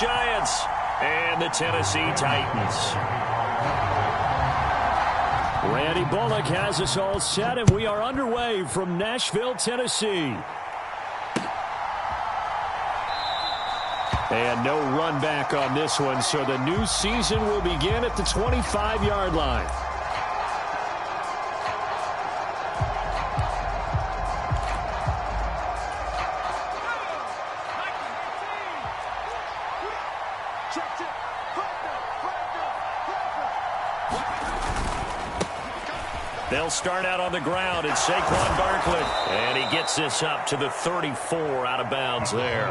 Giants and the Tennessee Titans. Randy Bullock has us all set, and we are underway from Nashville, Tennessee. And no run back on this one, so the new season will begin at the 25-yard line. They'll start out on the ground, and Saquon Barkley. And he gets this up to the 34 out of bounds there.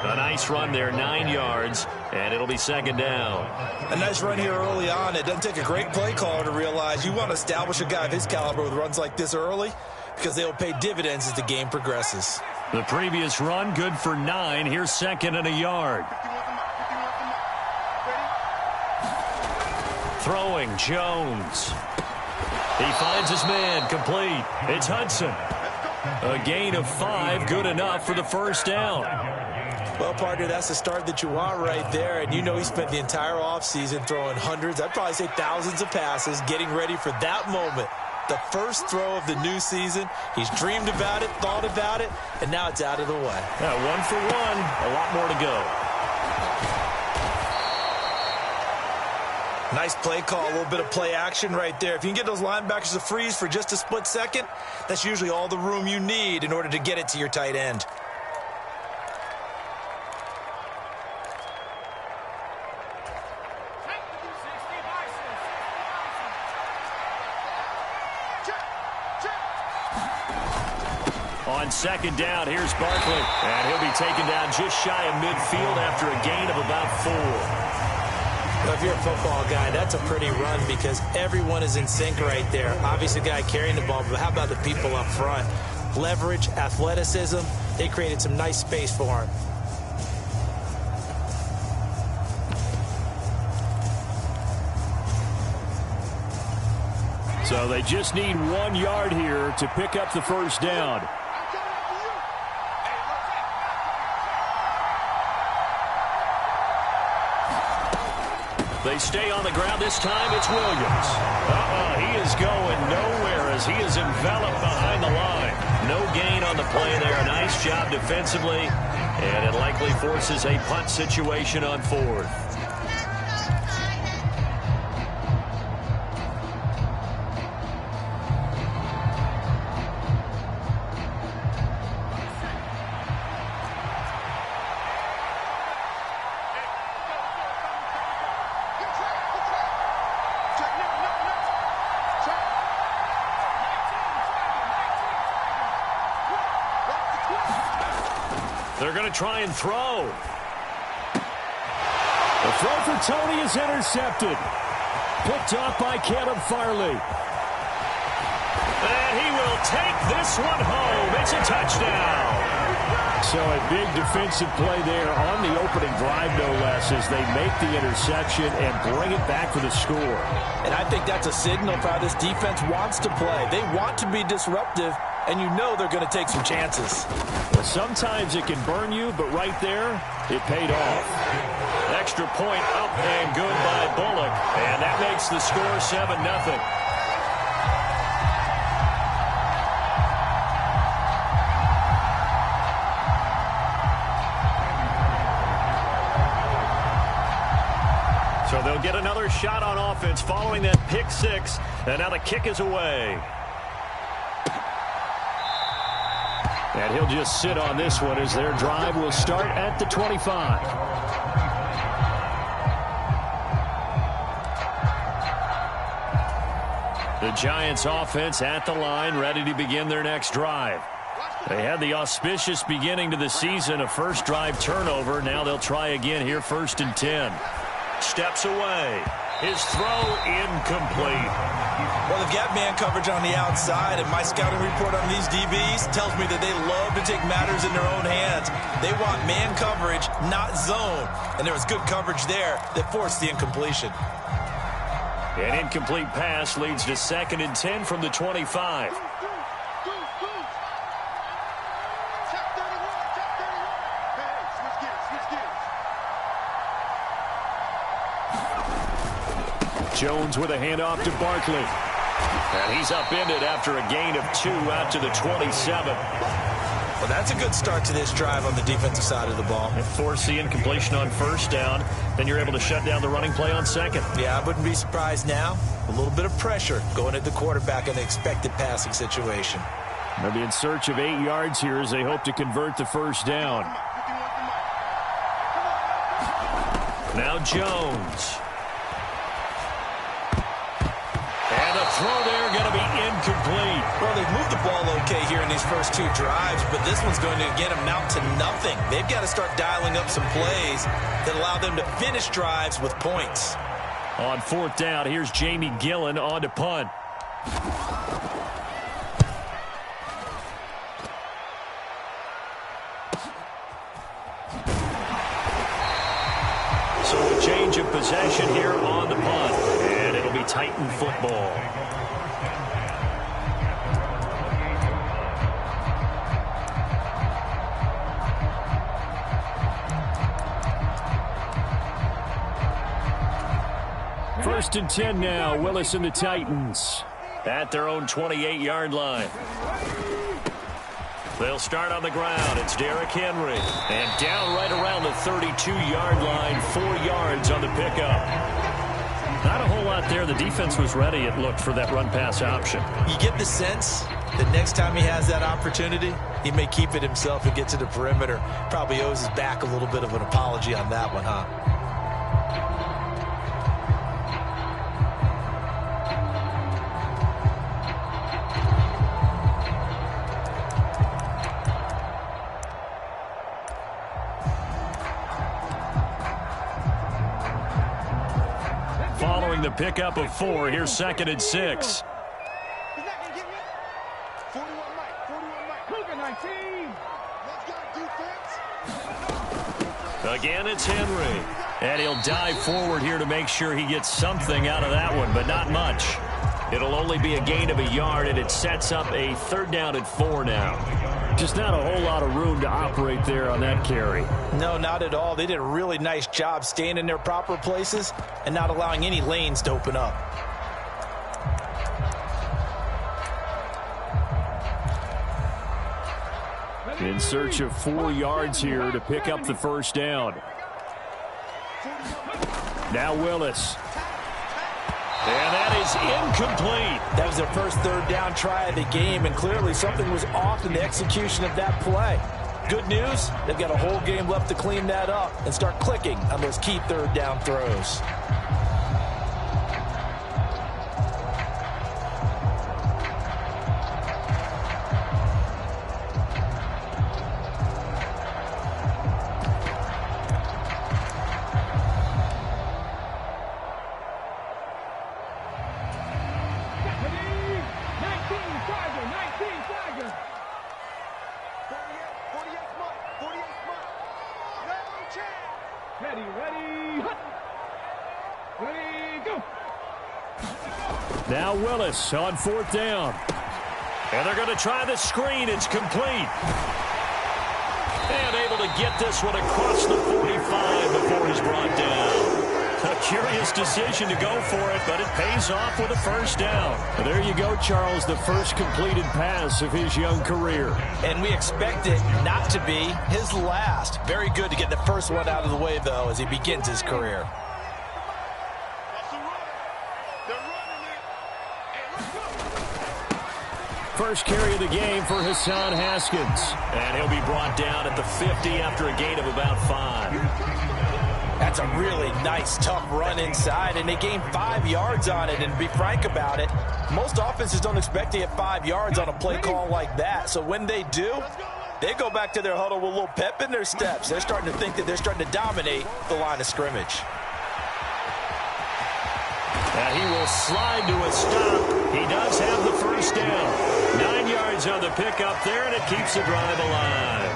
A nice run there, 9 yards, and it'll be second down. A nice run here early on. It doesn't take a great play caller to realize you want to establish a guy of his caliber with runs like this early because they will pay dividends as the game progresses. The previous run, good for 9. Here's second and a yard. Throwing, Jones. He finds his man, complete. It's Hudson. A gain of 5, good enough for the first down. Well, partner, that's the start that you want right there. And you know he spent the entire offseason throwing hundreds, I'd probably say thousands of passes, getting ready for that moment. The first throw of the new season. He's dreamed about it, thought about it, and now it's out of the way. Yeah, 1 for 1, a lot more to go. Nice play call, a little bit of play action right there. If you can get those linebackers to freeze for just a split second, that's usually all the room you need in order to get it to your tight end. On second down, here's Barkley. And he'll be taken down just shy of midfield after a gain of about 4. Well, if you're a football guy, that's a pretty run because everyone is in sync right there. Obviously, the guy carrying the ball, but how about the people up front? Leverage, athleticism, they created some nice space for him. So they just need 1 yard here to pick up the first down. They stay on the ground. This time it's Williams. He is going nowhere as he is enveloped behind the line. No gain on the play there. Nice job defensively. And it likely forces a punt situation on 4th. They're going to try and throw. The throw for Tony is intercepted. Picked off by Caleb Farley. And he will take this one home. It's a touchdown. So a big defensive play there on the opening drive, no less, as they make the interception and bring it back for the score. And I think that's a signal for how this defense wants to play. They want to be disruptive, and you know they're going to take some chances. Well, sometimes it can burn you, but right there, it paid off. Extra point up and good by Bullock, and that makes the score 7-0. So they'll get another shot on offense following that pick 6, and now the kick is away. And he'll just sit on this one as their drive will start at the 25. The Giants offense at the line, ready to begin their next drive. They had the auspicious beginning to the season, a first drive turnover. Now they'll try again here, 1st and 10. Steps away. His throw incomplete. Well, they've got man coverage on the outside, and my scouting report on these DBs tells me that they love to take matters in their own hands. They want man coverage, not zone. And there was good coverage there that forced the incompletion. An incomplete pass leads to 2nd and 10 from the 25. Jones with a handoff to Barkley. And he's upended after a gain of 2 out to the 27. Well, that's a good start to this drive on the defensive side of the ball. If forcing completion on first down, then you're able to shut down the running play on second. Yeah, I wouldn't be surprised now. A little bit of pressure going at the quarterback in the expected passing situation. They'll be in search of 8 yards here as they hope to convert the first down. Now Jones. And the throw there going to be incomplete. Well, they've moved the ball okay here in these first 2 drives, but this one's going to again amount to nothing. They've got to start dialing up some plays that allow them to finish drives with points. On 4th down, here's Jamie Gillen on to punt. So a change of possession here on the punt, and it'll be Titan football. First and 10 now, Willis and the Titans at their own 28-yard line. They'll start on the ground. It's Derrick Henry. And down right around the 32-yard line, 4 yards on the pickup. Not a whole lot there. The defense was ready, it looked, for that run-pass option. You get the sense that next time he has that opportunity, he may keep it himself and get to the perimeter. Probably owes his back a little bit of an apology on that one, huh? The pickup of 4. Here's 2nd and 6. Again, it's Henry. And he'll dive forward here to make sure he gets something out of that one, but not much. It'll only be a gain of a yard, and it sets up a 3rd down and 4 now. Just not a whole lot of room to operate there on that carry. No, not at all. They did a really nice job staying in their proper places and not allowing any lanes to open up. In search of 4 yards here to pick up the first down. Now Willis. And that is incomplete. That was their first 3rd down try of the game, and clearly something was off in the execution of that play. Good news, they've got a whole game left to clean that up and start clicking on those key 3rd down throws. Now Willis on 4th down. And they're going to try the screen. It's complete. And able to get this one across the 45 before he's brought down. A curious decision to go for it, but it pays off with a first down. Well, there you go, Charles, the first completed pass of his young career. And we expect it not to be his last. Very good to get the first one out of the way, though, as he begins his career. First carry of the game for Hassan Haskins. And he'll be brought down at the 50 after a gain of about 5. That's a really nice, tough run inside, and they gained 5 yards on it. And to be frank about it, most offenses don't expect to get 5 yards on a play call like that. So when they do, they go back to their huddle with a little pep in their steps. They're starting to think that they're starting to dominate the line of scrimmage. And he will slide to a stop. He does have the first down. 9 yards on the pickup there, and it keeps the drive alive.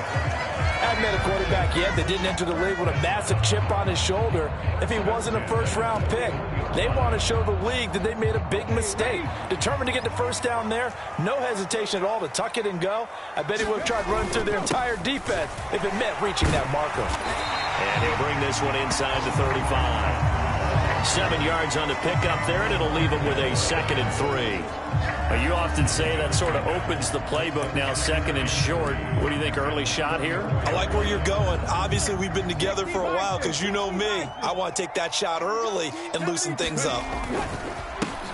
I've met a quarterback yet that didn't enter the league with a massive chip on his shoulder if he wasn't a first-round pick. They want to show the league that they made a big mistake. Determined to get the first down there, no hesitation at all to tuck it and go. I bet he would have tried running through their entire defense if it meant reaching that marker. And he'll bring this one inside the 35. 7 yards on the pickup there, and it'll leave them with a 2nd and 3. You often say that sort of opens the playbook now, 2nd and short. What do you think, early shot here? I like where you're going. Obviously, we've been together for a while because you know me. I want to take that shot early and loosen things up.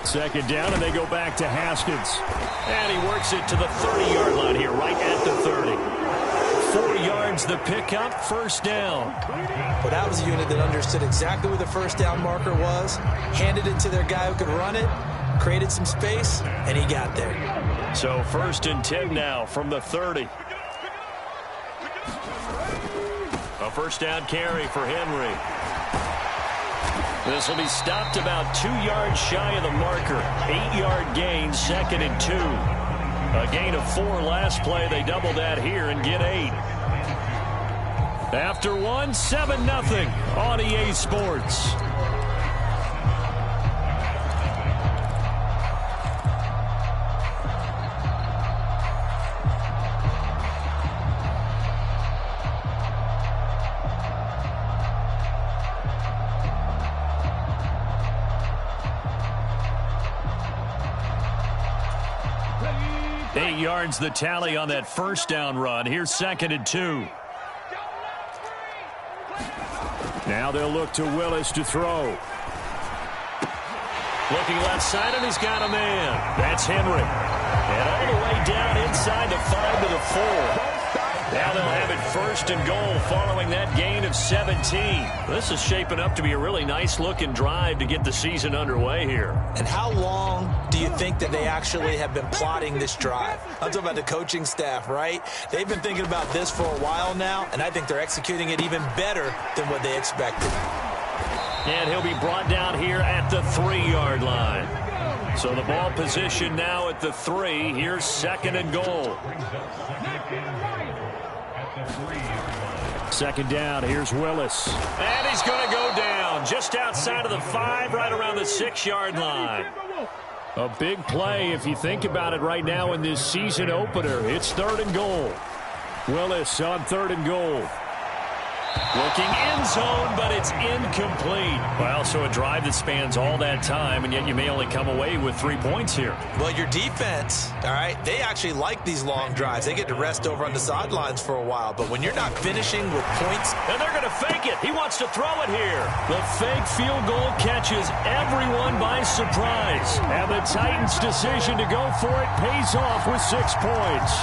2nd down, and they go back to Haskins. And he works it to the 30-yard line here, right at the 30. 4 yards the pickup, 1st down. Well, that was a unit that understood exactly where the 1st down marker was, handed it to their guy who could run it, created some space, and he got there. So 1st and 10 now from the 30. A 1st down carry for Henry. This will be stopped about 2 yards shy of the marker. 8-yard gain, 2nd and 2. A gain of 4 last play. They double that here and get 8. After 1, 7-0 on EA Sports. Yards the tally on that 1st down run. Here's 2nd and 2. Now they'll look to Willis to throw. Looking left side, and he's got a man. That's Henry. And all the way down inside the 5 to the 4. Now they'll have it 1st and goal following that gain of 17. This is shaping up to be a really nice-looking drive to get the season underway here. And how long do you think that they actually have been plotting this drive? I'm talking about the coaching staff, right? They've been thinking about this for a while now, and I think they're executing it even better than what they expected. And he'll be brought down here at the 3-yard line. So the ball position now at the 3. Here's 2nd and goal. 2nd down, here's Willis. And he's going to go down just outside of the 5, right around the 6-yard line. A big play if you think about it right now in this season opener. It's 3rd and goal. Willis on 3rd and goal. Looking end zone, but it's incomplete. Well, so a drive that spans all that time, and yet you may only come away with 3 points here. Well, your defense, all right, they actually like these long drives. They get to rest over on the sidelines for a while. But when you're not finishing with points. And they're going to fake it. He wants to throw it here. The fake field goal catches everyone by surprise. And the Titans' decision to go for it pays off with 6 points.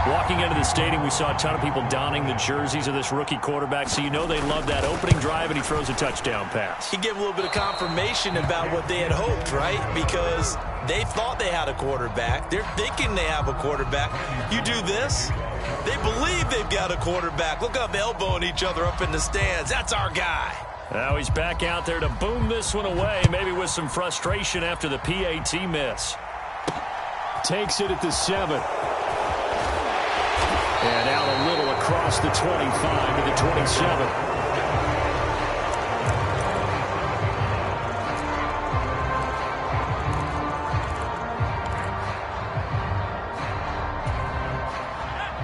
Walking into the stadium, we saw a ton of people donning the jerseys of this rookie quarterback, so you know they love that opening drive, and he throws a touchdown pass. He gave a little bit of confirmation about what they had hoped, right? Because they thought they had a quarterback. They're thinking they have a quarterback. You do this, they believe they've got a quarterback. Look up, elbowing each other up in the stands. That's our guy. Now he's back out there to boom this one away, maybe with some frustration after the PAT miss. Takes it at the 7. And out a little across the 25 to the 27.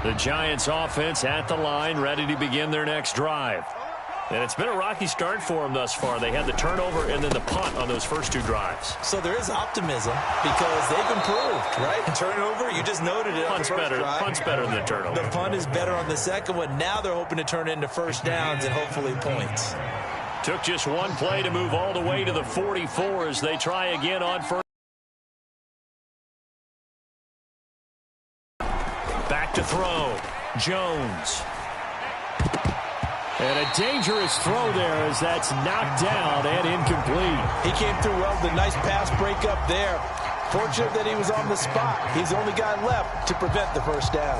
The Giants offense at the line, ready to begin their next drive. And it's been a rocky start for them thus far. They had the turnover and then the punt on those first 2 drives. So there is optimism because they've improved, right? Turnover, you just noted it. Punt's better. Punt's better than the turnover. The punt is better on the second one. Now they're hoping to turn it into 1st downs and hopefully points. Took just 1 play to move all the way to the 44 as they try again on 1st. Back to throw. Jones. And a dangerous throw there as that's knocked down and incomplete. He came through well with a nice pass breakup there. Fortunate that he was on the spot. He's the only guy left to prevent the 1st down.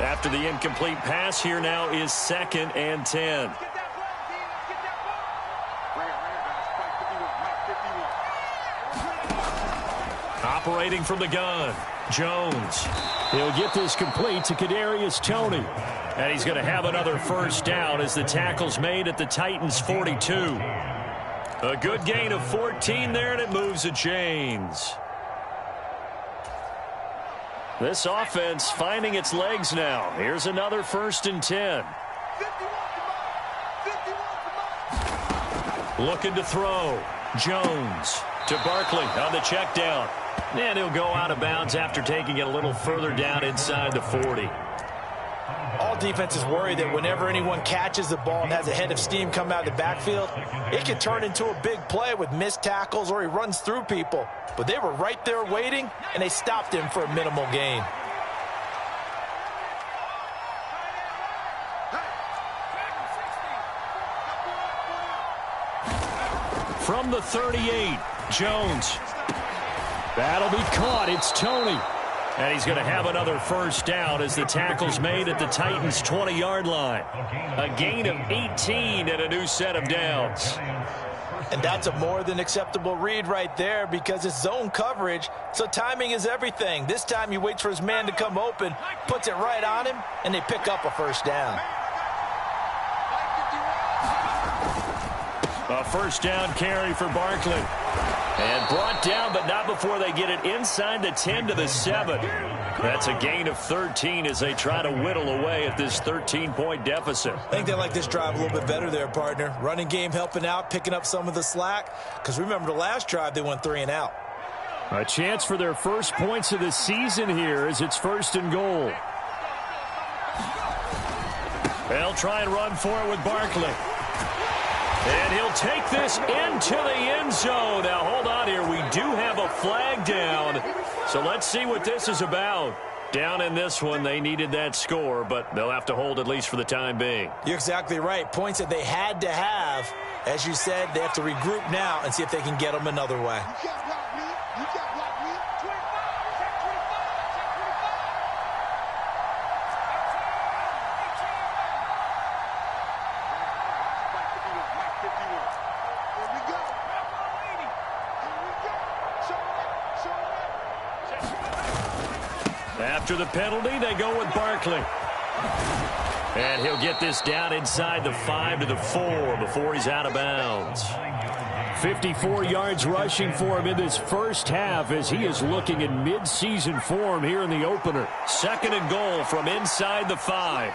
After the incomplete pass, here now is 2nd and 10. Operating from the gun, Jones. He'll get this complete to Kadarius Toney. And he's going to have another 1st down as the tackle's made at the Titans' 42. A good gain of 14 there, and it moves the chains. This offense finding its legs now. Here's another 1st and 10. Looking to throw. Jones to Barkley on the check down. And he'll go out of bounds after taking it a little further down inside the 40. All defenses worry that whenever anyone catches the ball and has a head of steam come out of the backfield, it can turn into a big play with missed tackles or he runs through people. But they were right there waiting, and they stopped him for a minimal gain. From the 38, Jones. That'll be caught. It's Tony. And he's going to have another 1st down as the tackle's made at the Titans' 20-yard line. A gain of 18 and a new set of downs. And that's a more than acceptable read right there because it's zone coverage, so timing is everything. This time he waits for his man to come open, puts it right on him, and they pick up a 1st down. A 1st down carry for Barkley. And brought down, but not before they get it inside the 10 to the 7. That's a gain of 13 as they try to whittle away at this 13-point deficit. I think they like this drive a little bit better there, partner. Running game helping out, picking up some of the slack. Because remember the last drive, they went 3 and out. A chance for their first points of the season here as it's 1st and goal. They'll try and run for it with Barkley. And he'll take this into the end zone. Now, hold on here. We do have a flag down. So let's see what this is about. Down in this one, they needed that score, but they'll have to hold at least for the time being. You're exactly right. Points that they had to have. As you said, they have to regroup now and see if they can get them another way. After the penalty, they go with Barkley. And he'll get this down inside the 5 to the 4 before he's out of bounds. 54 yards rushing for him in this first half as he is looking in mid-season form here in the opener. 2nd and goal from inside the 5.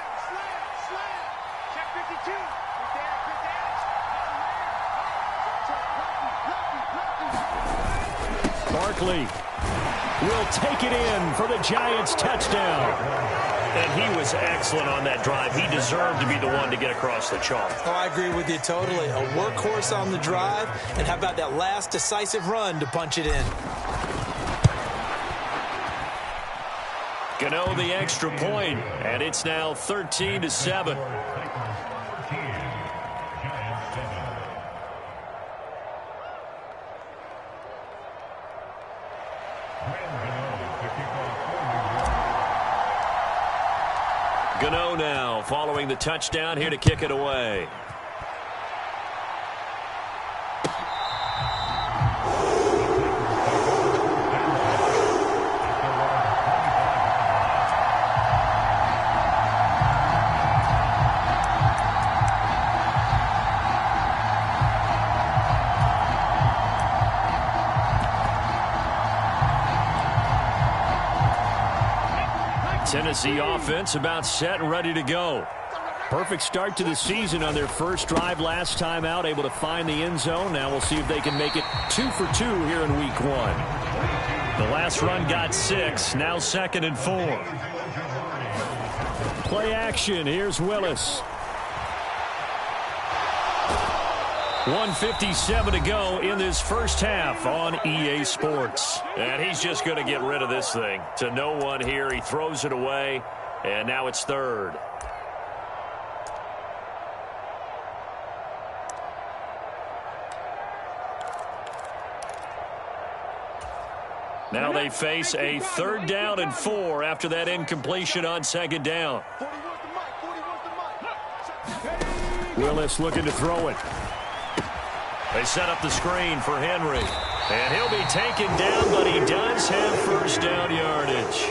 Barkley will take it in for the Giants touchdown. And he was excellent on that drive. He deserved to be the one to get across the chalk. Oh, I agree with you totally. A workhorse on the drive, and how about that last decisive run to punch it in? Gano the extra point, and it's now 13 to 7. Gano now following the touchdown here to kick it away. Tennessee offense about set and ready to go. Perfect start to the season on their first drive last time out, able to find the end zone. Now we'll see if they can make it 2 for 2 here in week 1. The last run got 6, now 2nd and 4. Play action, here's Willis. 1:57 to go in this first half on EA Sports. And he's just going to get rid of this thing. To no one here, he throws it away, and now it's 3rd. Now they face a 3rd down and 4 after that incompletion on 2nd down. Willis looking to throw it. They set up the screen for Henry. And he'll be taken down, but he does have 1st down yardage.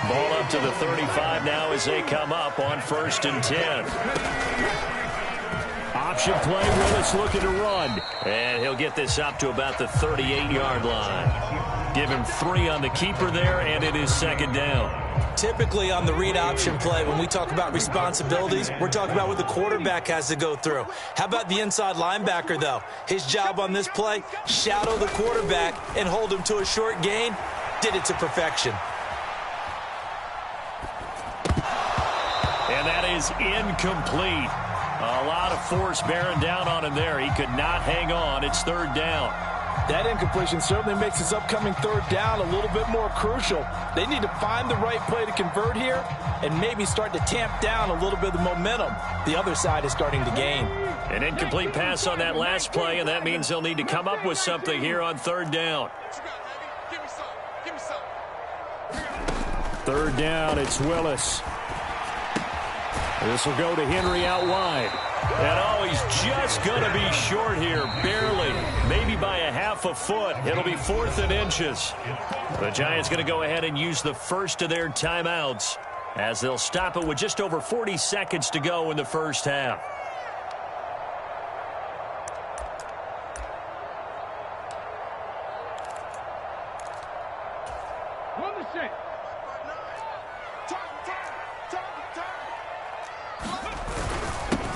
Ball up to the 35 now as they come up on 1st and 10. Option play, Willis looking to run. And he'll get this up to about the 38-yard line. Give him 3 on the keeper there, and it is second down. Typically on the read option play, when we talk about responsibilities, we're talking about what the quarterback has to go through. How about the inside linebacker, though? His job on this play, shadow the quarterback and hold him to a short gain. Did it to perfection. And that is incomplete. A lot of force bearing down on him there. He could not hang on. It's third down. That incompletion certainly makes this upcoming third down a little bit more crucial. They need to find the right play to convert here and maybe start to tamp down a little bit of the momentum the other side is starting to gain. An incomplete pass on that last play, and that means they'll need to come up with something here on third down. Third down, it's Willis. This will go to Henry out wide. And oh, he's just going to be short here, barely, maybe by a half a foot. It'll be 4th and inches. The Giants going to go ahead and use the first of their timeouts as they'll stop it with just over 40 seconds to go in the first half.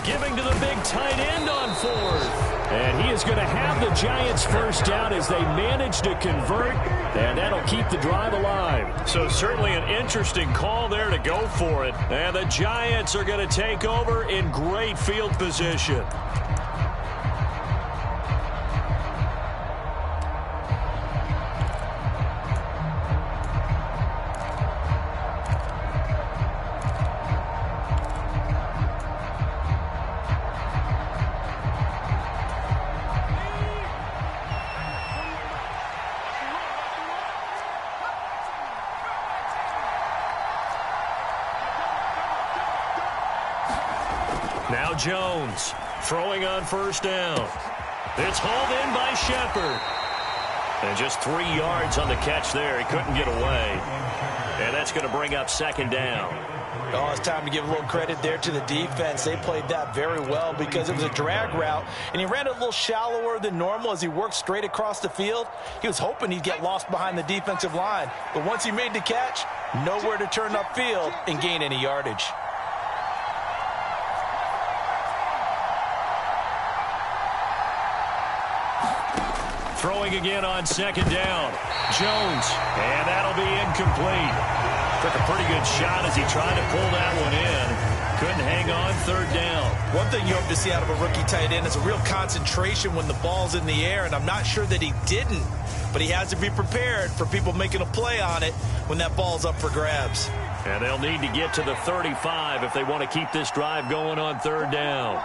Giving to the big tight end on 4th. And he is going to have the Giants first down as they manage to convert, and that'll keep the drive alive. So certainly an interesting call there to go for it. And the Giants are going to take over in great field position. Now Jones throwing on first down. It's hauled in by Shepard. And just 3 yards on the catch there. He couldn't get away. And that's going to bring up second down. Oh, it's time to give a little credit there to the defense. They played that very well because it was a drag route, and he ran it a little shallower than normal as he worked straight across the field. He was hoping he'd get lost behind the defensive line, but once he made the catch, nowhere to turn upfield and gain any yardage. Throwing again on second down. Jones, and that'll be incomplete. Took a pretty good shot as he tried to pull that one in. Couldn't hang on, third down. One thing you hope to see out of a rookie tight end is a real concentration when the ball's in the air, and I'm not sure that he didn't, but he has to be prepared for people making a play on it when that ball's up for grabs. And they'll need to get to the 35 if they want to keep this drive going on third down.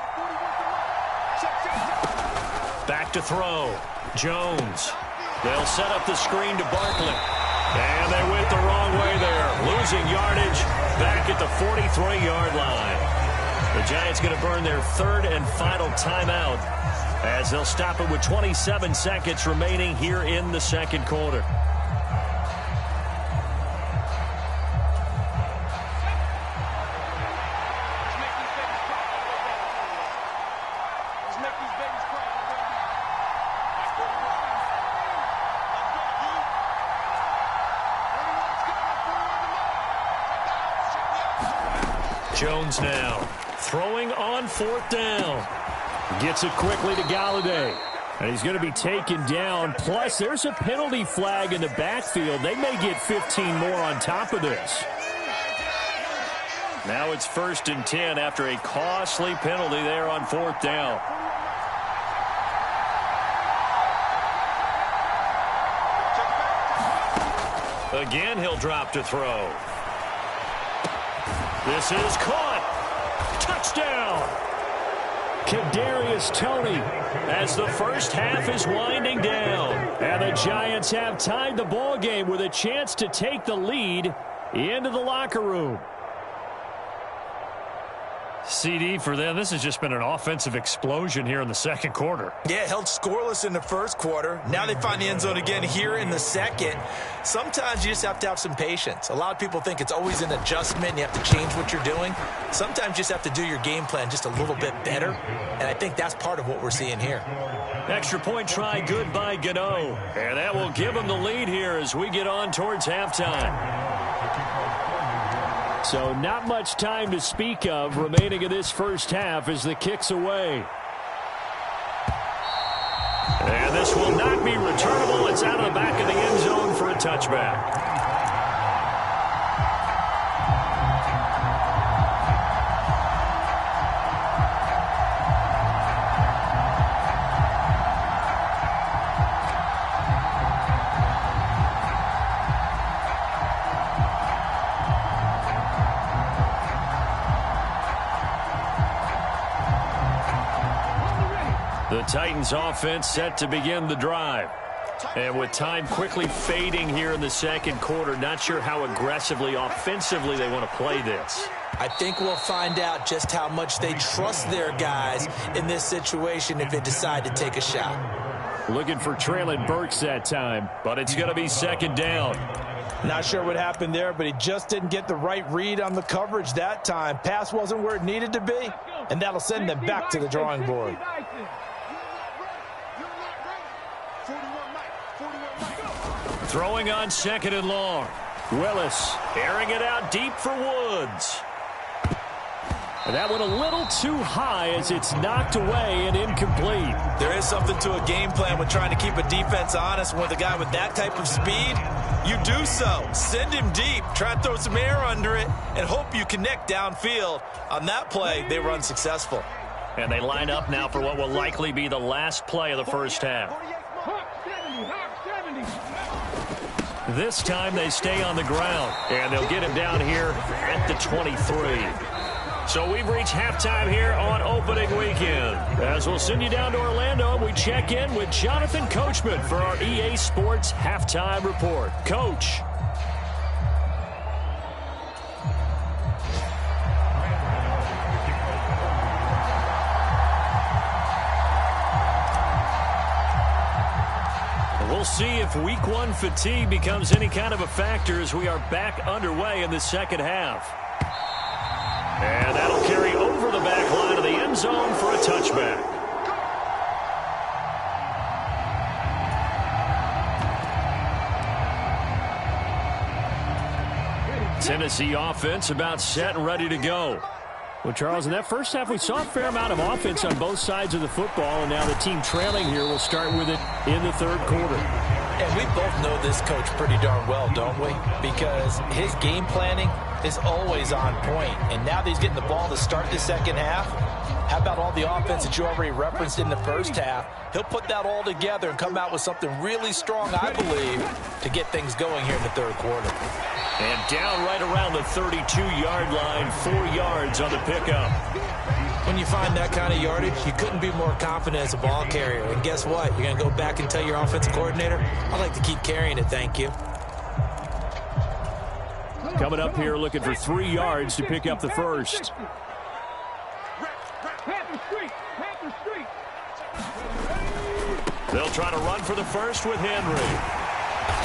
Back to throw. Jones. They'll set up the screen to Barkley. And they went the wrong way there. Losing yardage back at the 43-yard line. The Giants going to burn their third and final timeout as they'll stop it with 27 seconds remaining here in the second quarter. Jones now throwing on fourth down. Gets it quickly to Galladay. And he's going to be taken down. Plus, there's a penalty flag in the backfield. They may get 15 more on top of this. Now it's 1st and 10 after a costly penalty there on fourth down. Again, he'll drop to throw. This is caught. Touchdown. Kadarius Toney as the first half is winding down. And the Giants have tied the ball game with a chance to take the lead into the locker room. CD for them. This has just been an offensive explosion here in the second quarter. Yeah, held scoreless in the first quarter. Now they find the end zone again here in the second. Sometimes you just have to have some patience. A lot of people think it's always an adjustment. You have to change what you're doing. Sometimes you just have to do your game plan just a little bit better. And I think that's part of what we're seeing here. Extra point try good by Gano. And that will give them the lead here as we get on towards halftime. So not much time to speak of remaining in this first half as the kick's away. And this will not be returnable. It's out of the back of the end zone for a touchback. The Titans offense set to begin the drive. And with time quickly fading here in the second quarter, not sure how aggressively, offensively they want to play this. I think we'll find out just how much they trust their guys in this situation if they decide to take a shot. Looking for Traylon Burks that time, but it's going to be second down. Not sure what happened there, but he just didn't get the right read on the coverage that time. Pass wasn't where it needed to be, and that'll send them back to the drawing board. Throwing on second and long. Willis airing it out deep for Woods. And that went a little too high as it's knocked away and incomplete. There is something to a game plan with trying to keep a defense honest. With a guy with that type of speed, you do so. Send him deep, try and throw some air under it, and hope you connect downfield. On that play, they were unsuccessful. And they line up now for what will likely be the last play of the first half. This time they stay on the ground, and they'll get him down here at the 23. So we've reached halftime here on opening weekend. As we'll send you down to Orlando, we check in with Jonathan Coachman for our EA Sports Halftime Report. Coach. We'll see if week one fatigue becomes any kind of a factor as we are back underway in the second half. And that'll carry over the back line of the end zone for a touchback. Tennessee offense about set and ready to go. Well, Charles, in that first half, we saw a fair amount of offense on both sides of the football, and now the team trailing here will start with it in the third quarter. And we both know this coach pretty darn well, don't we? Because his game planning is always on point. And now that he's getting the ball to start the second half, how about all the offense that you already referenced in the first half? He'll put that all together and come out with something really strong, I believe, to get things going here in the third quarter. And down right around the 32-yard line, 4 yards on the pickup. When you find that kind of yardage, you couldn't be more confident as a ball carrier. And guess what? You're going to go back and tell your offensive coordinator, I'd like to keep carrying it, thank you. Coming up here looking for 3 yards to pick up the first. They'll try to run for the first with Henry.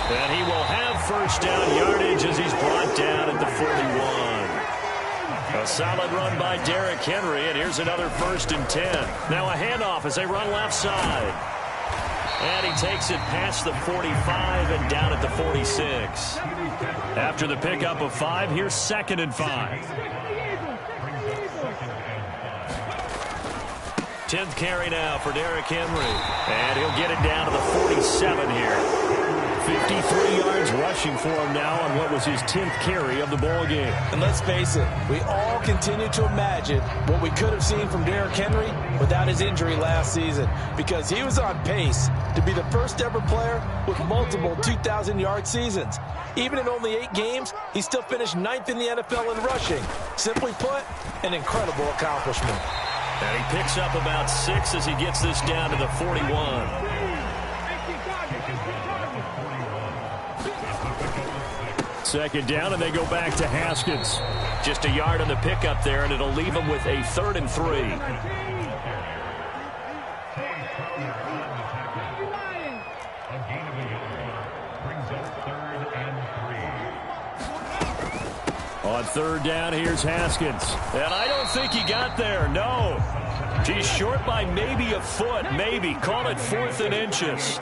And he will have first down yardage as he's brought down at the 41. A solid run by Derrick Henry, and here's another 1st and 10. Now a handoff as they run left side. And he takes it past the 45 and down at the 46. After the pickup of 5, here's 2nd and 5. 10th carry now for Derrick Henry. And he'll get it down to the 47 here. 53 yards rushing for him now on what was his 10th carry of the ball game. And let's face it, we all continue to imagine what we could have seen from Derrick Henry without his injury last season, because he was on pace to be the first ever player with multiple 2,000-yard seasons. Even in only 8 games, he still finished 9th in the NFL in rushing. Simply put, an incredible accomplishment. And he picks up about 6 as he gets this down to the 41. Second down, and they go back to Haskins. Just a yard on the pickup there, and it'll leave them with a 3rd and 3. On 3rd down, here's Haskins. And I don't think he got there, no. He's short by maybe a foot, maybe. Call it 4th and inches.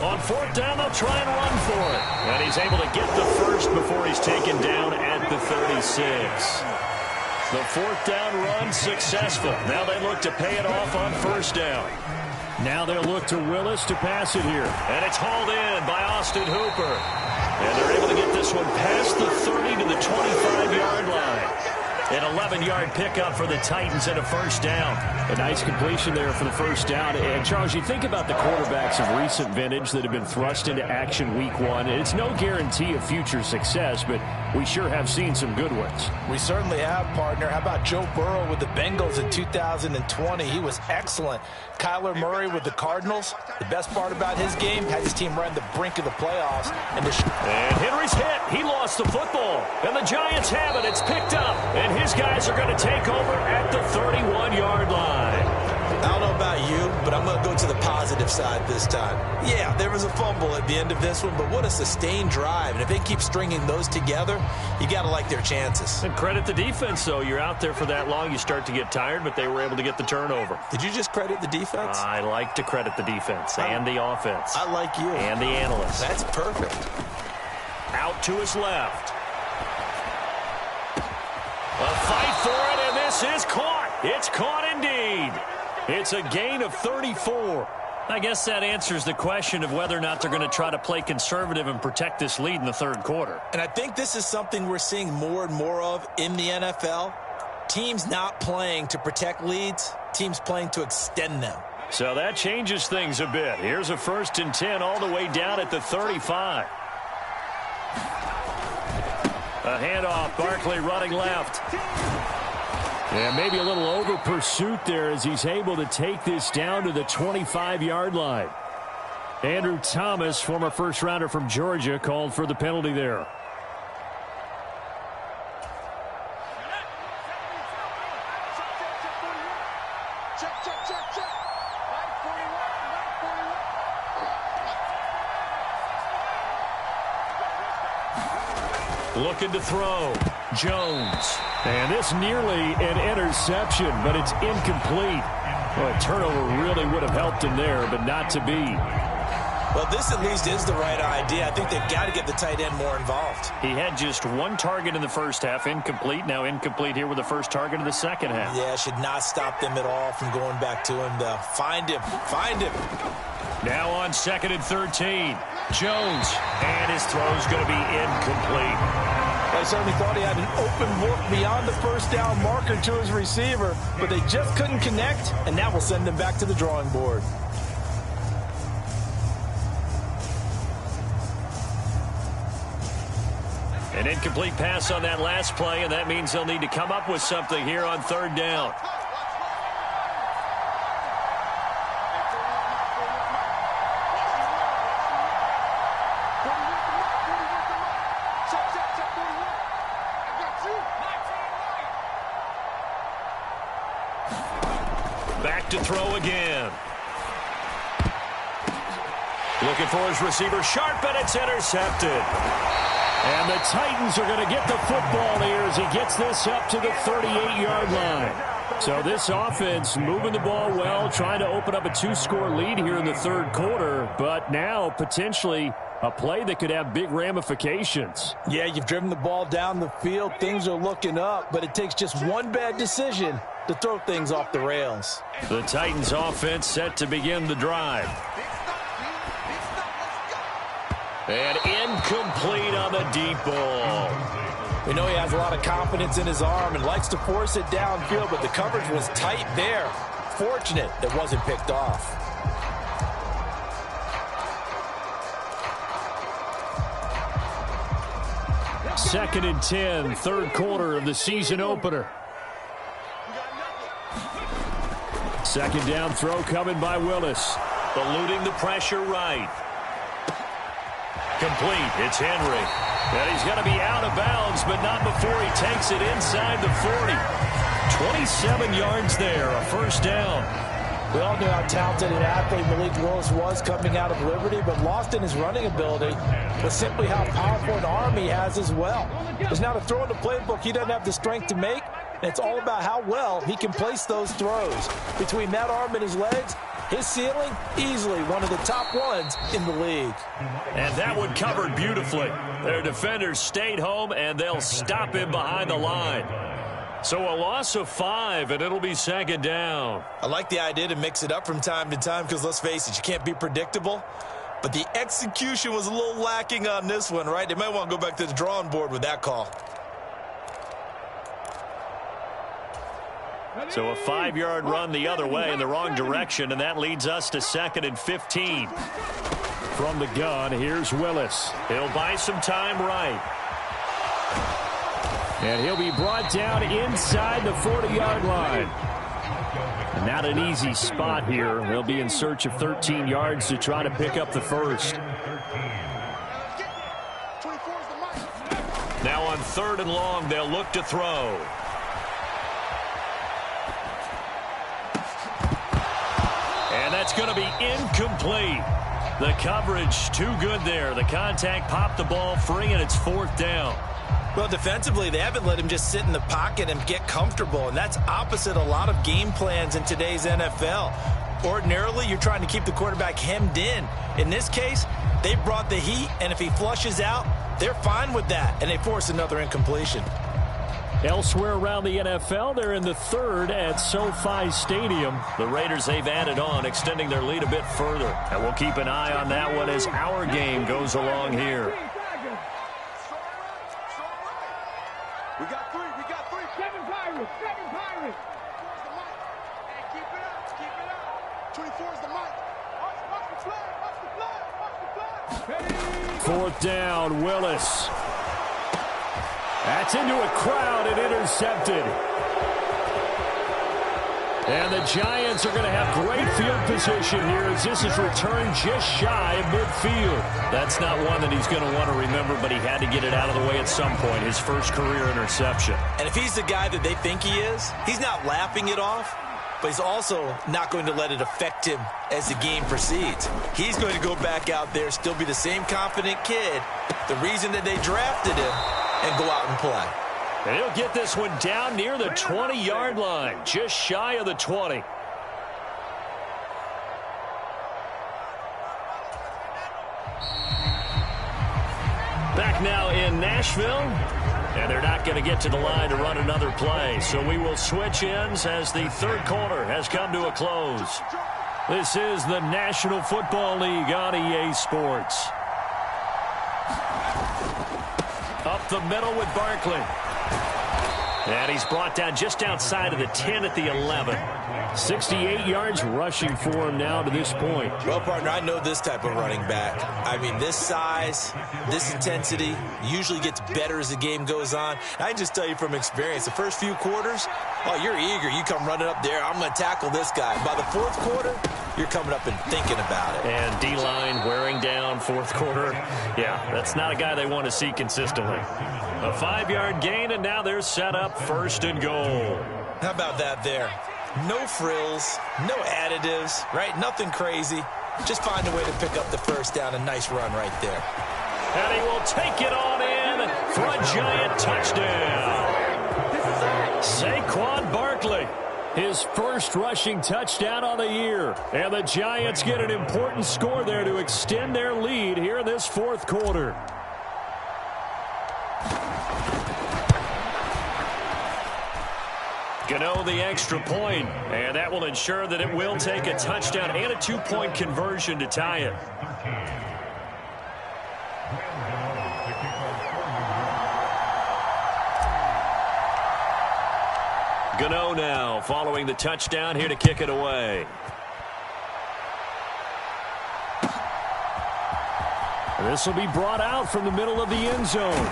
On 4th down, they'll try and run for it. And he's able to get the first before he's taken down at the 36. The 4th down run successful. Now they look to pay it off on 1st down. Now they'll look to Willis to pass it here. And it's hauled in by Austin Hooper. And they're able to get this one past the 30 to the 25-yard line. An 11-yard pickup for the Titans and a 1st down. A nice completion there for the 1st down. And, Charles, you think about the quarterbacks of recent vintage that have been thrust into action week 1. It's no guarantee of future success, but we sure have seen some good ones. We certainly have, partner. How about Joe Burrow with the Bengals in 2020? He was excellent. Kyler Murray with the Cardinals. The best part about his game, had his team right on the brink of the playoffs. And Henry's hit. He lost the football. And the Giants have it. It's picked up. And his guys are going to take over at the 31-yard line. I don't know about you, but I'm going to go to the positive side this time. Yeah, there was a fumble at the end of this one, but what a sustained drive. And if they keep stringing those together, you got to like their chances. And credit the defense, though. You're out there for that long, you start to get tired, but they were able to get the turnover. Did you just credit the defense? I like to credit the defense and the offense. I like you. And the analysts. That's perfect. Out to his left. A fight for it, and this is caught. It's caught indeed. It's a gain of 34. I guess that answers the question of whether or not they're going to try to play conservative and protect this lead in the 3rd quarter. And I think this is something we're seeing more and more of in the NFL. Teams not playing to protect leads, teams playing to extend them. So that changes things a bit. Here's a 1st and 10 all the way down at the 35. A handoff, Barkley running left. And maybe a little over pursuit there as he's able to take this down to the 25-yard line. Andrew Thomas, former first-rounder from Georgia, called for the penalty there. Looking to throw. Jones. And this nearly an interception, but it's incomplete. Well, a turnover really would have helped him there, but not to be. Well, this at least is the right idea. I think they've got to get the tight end more involved. He had just 1 target in the 1st half, incomplete. Now incomplete here with the 1st target in the 2nd half. Yeah, should not stop them at all from going back to him, though. Find him. Find him. Now on 2nd and 13. Jones. And his throw's going to be incomplete. I certainly thought he had an open look beyond the 1st down marker to his receiver, but they just couldn't connect, and that will send them back to the drawing board. An incomplete pass on that last play, and that means they'll need to come up with something here on 3rd down. Back to throw again. Looking for his receiver, sharp, and it's intercepted. And the Titans are going to get the football here as he gets this up to the 38-yard line. So this offense moving the ball well, trying to open up a 2-score lead here in the 3rd quarter, but now potentially a play that could have big ramifications. Yeah, you've driven the ball down the field. Things are looking up, but it takes just one bad decision to throw things off the rails. The Titans offense set to begin the drive. And incomplete on the deep ball. We know he has a lot of confidence in his arm and likes to force it downfield, but the coverage was tight there. Fortunate it wasn't picked off. Second and 10, 3rd quarter of the season opener. Second down throw coming by Willis. Eluding the pressure right. Complete. It's Henry. And he's going to be out of bounds, but not before he takes it inside the 40. 27 yards there, a first down. We all knew how talented an athlete Malik Willis was coming out of Liberty, but lost in his running ability was simply how powerful an arm he has as well. There's not a throw in the playbook he doesn't have the strength to make, and it's all about how well he can place those throws. Between that arm and his legs, his ceiling, easily one of the top ones in the league. And that one covered beautifully. Their defenders stayed home, and they'll stop him behind the line. So a loss of 5, and it'll be second down. I like the idea to mix it up from time to time because, let's face it, you can't be predictable. But the execution was a little lacking on this one, right? They might want to go back to the drawing board with that call. So a 5-yard run the other way in the wrong direction, and that leads us to 2nd and 15. From the gun, here's Willis. He'll buy some time right. And he'll be brought down inside the 40-yard line. Not an easy spot here. They'll be in search of 13 yards to try to pick up the first. Now on 3rd and long, they'll look to throw. And that's going to be incomplete. The coverage too good there. The contact popped the ball free, and it's 4th down. Well, defensively, they haven't let him just sit in the pocket and get comfortable, and that's opposite a lot of game plans in today's NFL. Ordinarily, you're trying to keep the quarterback hemmed in. In this case, they brought the heat, and if he flushes out, they're fine with that, and they force another incompletion. Elsewhere around the NFL, they're in the 3rd at SoFi Stadium. The Raiders, they've added on, extending their lead a bit further. And we'll keep an eye on that one as our game goes along here. We got three. 7 Pirates. Hey, keep it up. 24 is the mic. Watch the flag. 4th down, Willis. That's into a crowd and intercepted. And the Giants are going to have great field position here as this is returned just shy of midfield. That's not one that he's going to want to remember, but he had to get it out of the way at some point, his first career interception. And if he's the guy that they think he is, he's not laughing it off, but he's also not going to let it affect him as the game proceeds. He's going to go back out there, still be the same confident kid, the reason that they drafted him, and go out and play. And he'll get this one down near the 20-yard line, just shy of the 20. Back now in Nashville, and they're not going to get to the line to run another play. So we will switch ends as the 3rd quarter has come to a close. This is the National Football League on EA Sports. Up the middle with Barkley. And he's brought down just outside of the 10 at the 11. 68 yards rushing for him now to this point. Well, partner, I know this type of running back. I mean, this size, this intensity usually gets better as the game goes on. I can just tell you from experience, the first few quarters, oh, you're eager. You come running up there, I'm going to tackle this guy. By the 4th quarter, you're coming up and thinking about it. And D-line wearing down 4th quarter. Yeah, that's not a guy they want to see consistently. A 5-yard gain, and now they're set up 1st and goal. How about that there? No frills, no additives, right? Nothing crazy. Just find a way to pick up the first down. A nice run right there. And he will take it on in for a giant touchdown. Saquon Barkley, his first rushing touchdown on the year. And the Giants get an important score there to extend their lead here in this 4th quarter. Gano the extra point, and that will ensure that it will take a touchdown and a 2-point conversion to tie it. Gano now following the touchdown here to kick it away. This will be brought out from the middle of the end zone.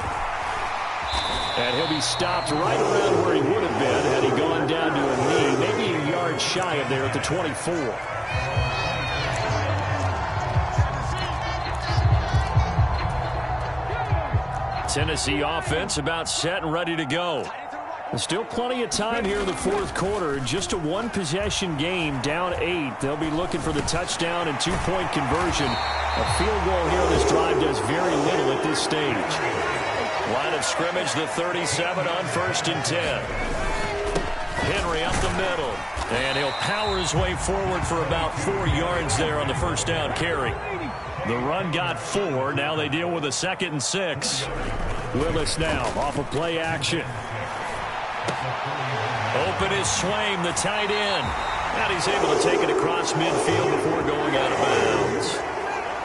And he'll be stopped right around where he would have been had he gone down to a knee, maybe a yard shy of there at the 24. 7 Tennessee offense about set and ready to go. There's still plenty of time here in the fourth quarter. Just a one-possession game, down 8. They'll be looking for the touchdown and two-point conversion. A field goal here on this drive does very little at this stage. Line of scrimmage, the 37 on 1st and 10. Henry up the middle. And he'll power his way forward for about 4 yards there on the first down carry. The run got 4. Now they deal with a 2nd and 6. Willis now off of play action. Open is Swaim, the tight end. And he's able to take it across midfield before going out of bounds.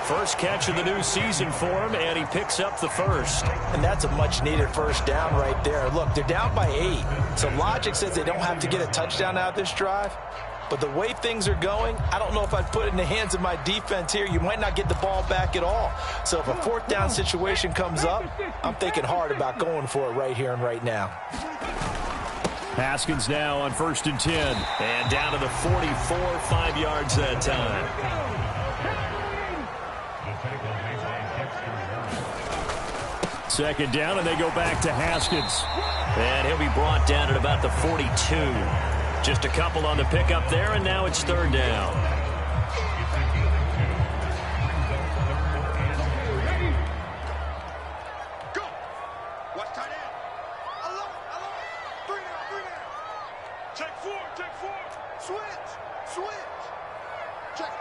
First catch of the new season for him, and he picks up the first. And that's a much-needed first down right there. Look, they're down by 8. So logic says they don't have to get a touchdown out of this drive. But the way things are going, I don't know if I'd put it in the hands of my defense here. You might not get the ball back at all. So if a 4th down situation comes up, I'm thinking hard about going for it right here and right now. Haskins now on 1st and 10. And down to the 44, 5 yards that time. Second down, and they go back to Haskins. And he'll be brought down at about the 42. Just a couple on the pickup there, and now it's 3rd down. Go. Watch tight end. Alone. 3 down. Check 4. Switch. Check.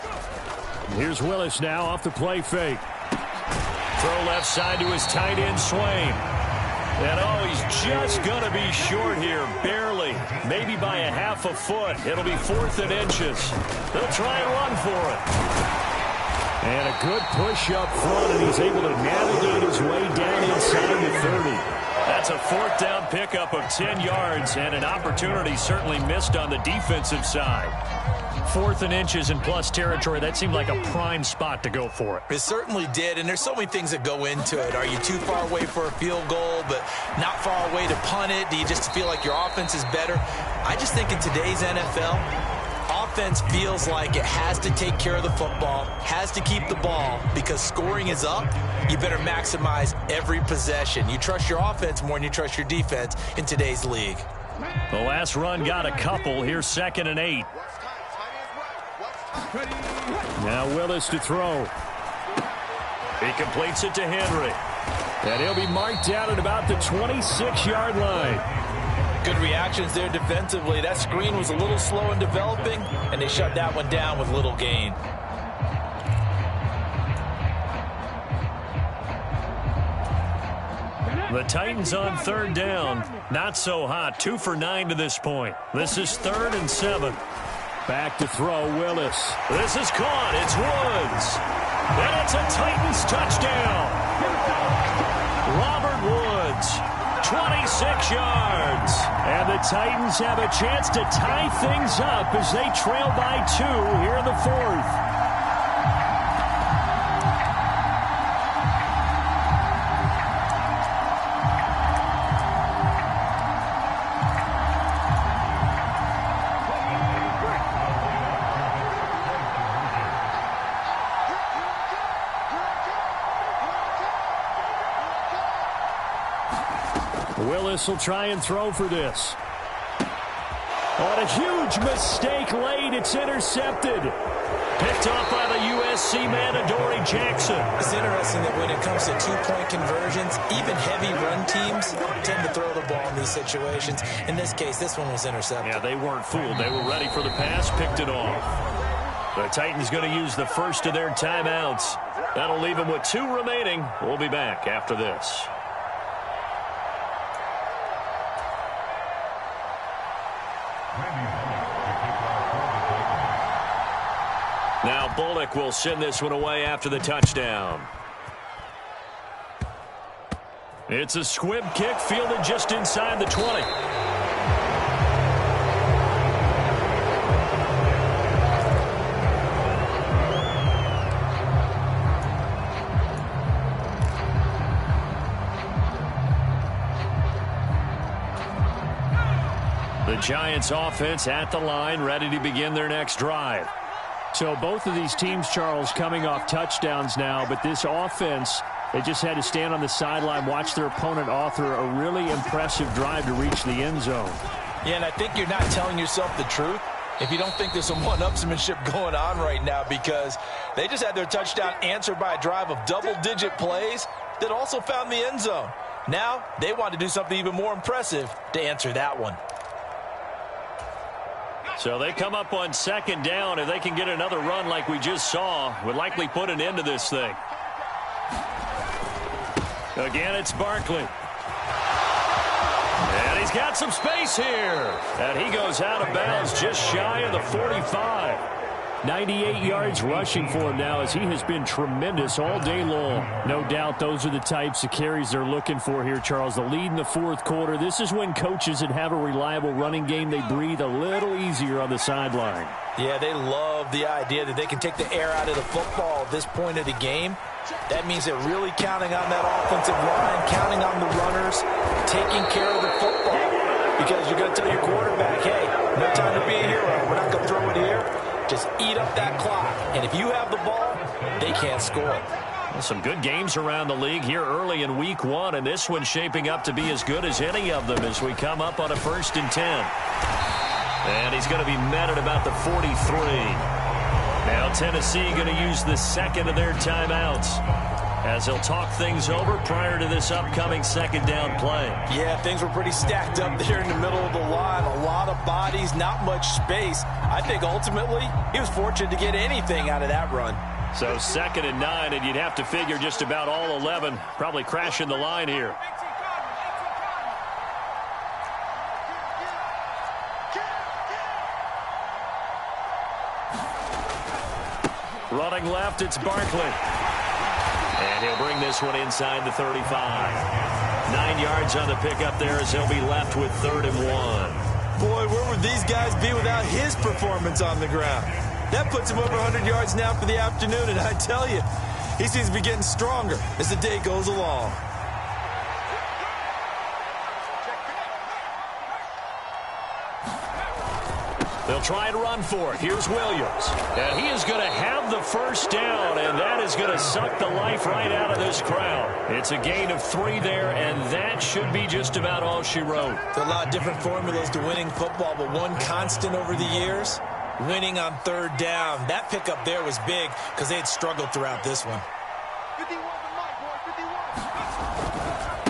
Go. Here's Willis now off the play fake. Throw left side to his tight end, Swaim. And, he's just going to be short here, barely. Maybe by a half a foot. It'll be 4th and inches. They'll try and run for it. And a good push up front, and he's able to navigate his way down inside the 30. That's a 4th down pickup of 10 yards, and an opportunity certainly missed on the defensive side. 4th and inches in plus territory. That seemed like a prime spot to go for it. It certainly did, and there's so many things that go into it. Are you too far away for a field goal, but not far away to punt it? Do you just feel like your offense is better? I just think in today's NFL, offense feels like it has to take care of the football, has to keep the ball, because scoring is up. You better maximize every possession. You trust your offense more than you trust your defense in today's league. The last run got a couple. Here's 2nd and 8. Now Willis to throw. He completes it to Henry. And he'll be marked down at about the 26-yard line. Good reactions there defensively. That screen was a little slow in developing, and they shut that one down with little gain. The Titans on 3rd down. Not so hot. 2 for 9 to this point. This is 3rd and 7. Back to throw, Willis. This is caught. It's Woods. And it's a Titans touchdown. Robert Woods, 26 yards. And the Titans have a chance to tie things up as they trail by 2 here in the 4th. Willis will try and throw for this. On a huge mistake late, it's intercepted. Picked off by the USC man, Adoree Jackson. It's interesting that when it comes to two-point conversions, even heavy run teams tend to throw the ball in these situations. In this case, this one was intercepted. Yeah, they weren't fooled. They were ready for the pass, picked it off. The Titans going to use the first of their timeouts. That'll leave them with 2 remaining. We'll be back after this. Now Bullock will send this one away after the touchdown. It's a squib kick fielded just inside the 20. The Giants offense at the line, ready to begin their next drive. So both of these teams, Charles, coming off touchdowns now, but this offense They just had to stand on the sideline, watch their opponent author a really impressive drive to reach the end zone. Yeah, and I think you're not telling yourself the truth if you don't think there's some one-upsmanship going on right now, because they just had their touchdown answered by a drive of double-digit plays that also found the end zone. Now they want to do something even more impressive to answer that one. So they come up on second down. If they can get another run like we just saw, would likely put an end to this thing. Again, it's Barkley. And he's got some space here. And he goes out of bounds just shy of the 45. 98 yards rushing for him now, as he has been tremendous all day long. No doubt those are the types of carries they're looking for here, Charles. The lead in the fourth quarter. This is when coaches that have a reliable running game, they breathe a little easier on the sideline. Yeah, they love the idea that they can take the air out of the football at this point of the game. That means they're really counting on that offensive line, counting on the runners, taking care of the football. Because you're going to tell your quarterback, hey, no time to be a hero. We're not going to throw it here. Just eat up that clock. And if you have the ball, they can't score. Well, some good games around the league here early in week one, and this one's shaping up to be as good as any of them as we come up on a 1st and 10. And he's going to be met at about the 43. Now Tennessee going to use the second of their timeouts as they'll talk things over prior to this upcoming second down play. Yeah, things were pretty stacked up there in the middle of the line. A lot of bodies, not much space. I think ultimately he was fortunate to get anything out of that run. So 2nd and 9, and you'd have to figure just about all 11 probably crashing the line here. Running left, it's Barkley. And he'll bring this one inside the 35. 9 yards on the pickup there as he'll be left with 3rd and 1. Boy, where would these guys be without his performance on the ground? That puts him over 100 yards now for the afternoon, and I tell you, he seems to be getting stronger as the day goes along. They'll try and run for it. Here's Williams. And he is going to have the first down, and that is going to suck the life right out of this crowd. It's a gain of 3 there, and that should be just about all she wrote. There are a lot of different formulas to winning football, but one constant over the years, winning on 3rd down. That pickup there was big because they had struggled throughout this one. 51 to Mike, boy,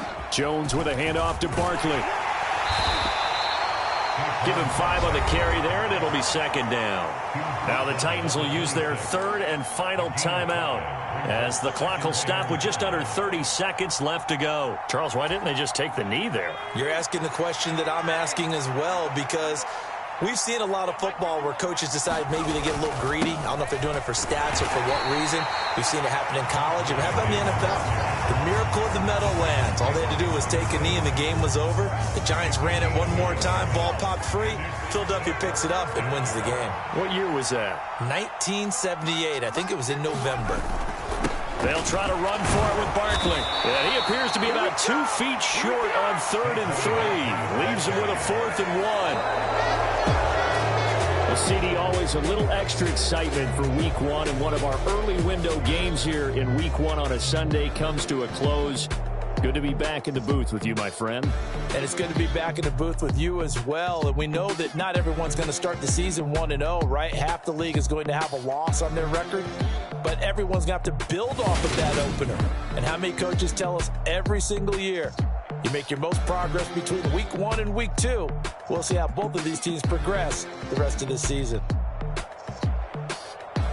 51. Jones with a handoff to Barkley. Give him 5 on the carry there, and it'll be 2nd down. Now the Titans will use their 3rd and final timeout as the clock will stop with just under 30 seconds left to go. Charles, why didn't they just take the knee there? You're asking the question that I'm asking as well, because we've seen a lot of football where coaches decide maybe they get a little greedy. I don't know if they're doing it for stats or for what reason. We've seen it happen in college, and how about in the NFL? The miracle of the Meadowlands. All they had to do was take a knee, and the game was over. The Giants ran it one more time. Ball popped free. Philadelphia picks it up and wins the game. What year was that? 1978. I think it was in November. They'll try to run for it with Barkley. And he appears to be about 2 feet short on 3rd and 3. Leaves him with a 4th and 1. Well, CD, always a little extra excitement for week one, and one of our early window games here in week one on a Sunday comes to a close. Good to be back in the booth with you, my friend. And it's good to be back in the booth with you as well. And we know that not everyone's going to start the season 1-0, right? Half the league is going to have a loss on their record. But everyone's going to have to build off of that opener. And how many coaches tell us every single year, you make your most progress between week 1 and week 2. We'll see how both of these teams progress the rest of this season.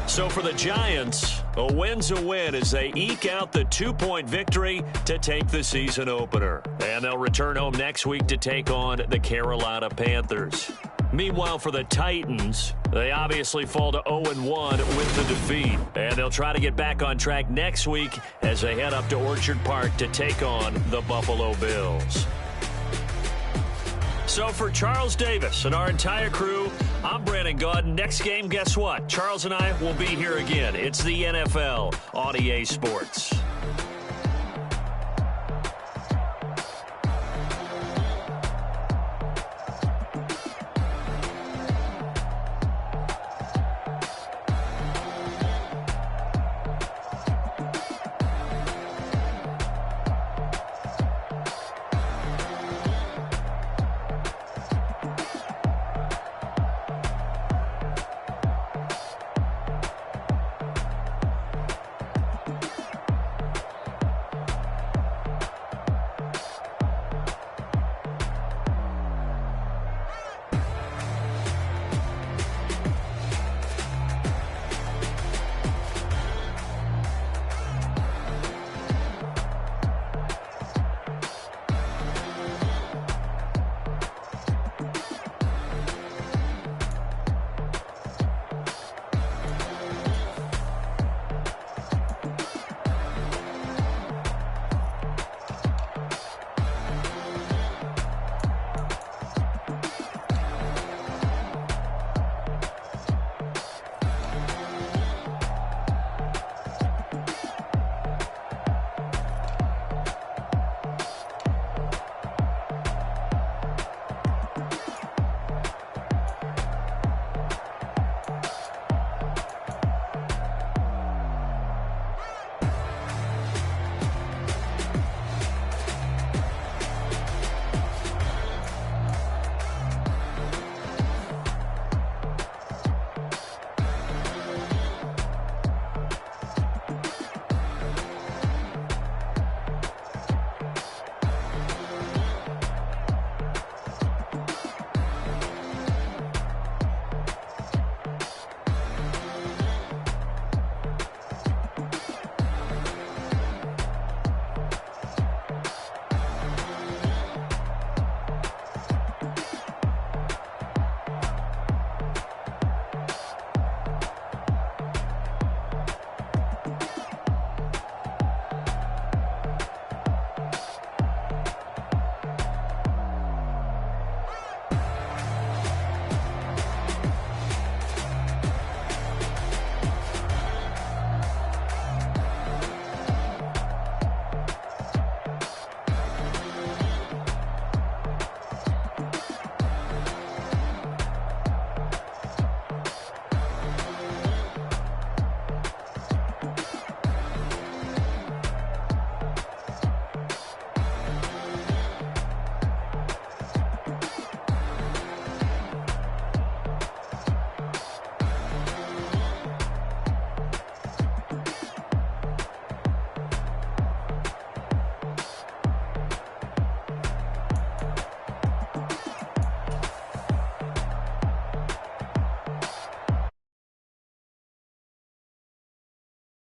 So for the Giants, a win's a win as they eke out the 2-point victory to take the season opener. And they'll return home next week to take on the Carolina Panthers. Meanwhile, for the Titans, they obviously fall to 0-1 with the defeat. And they'll try to get back on track next week as they head up to Orchard Park to take on the Buffalo Bills. So for Charles Davis and our entire crew, I'm Brandon Gaudin. Next game, guess what? Charles and I will be here again. It's the NFL on EA Sports.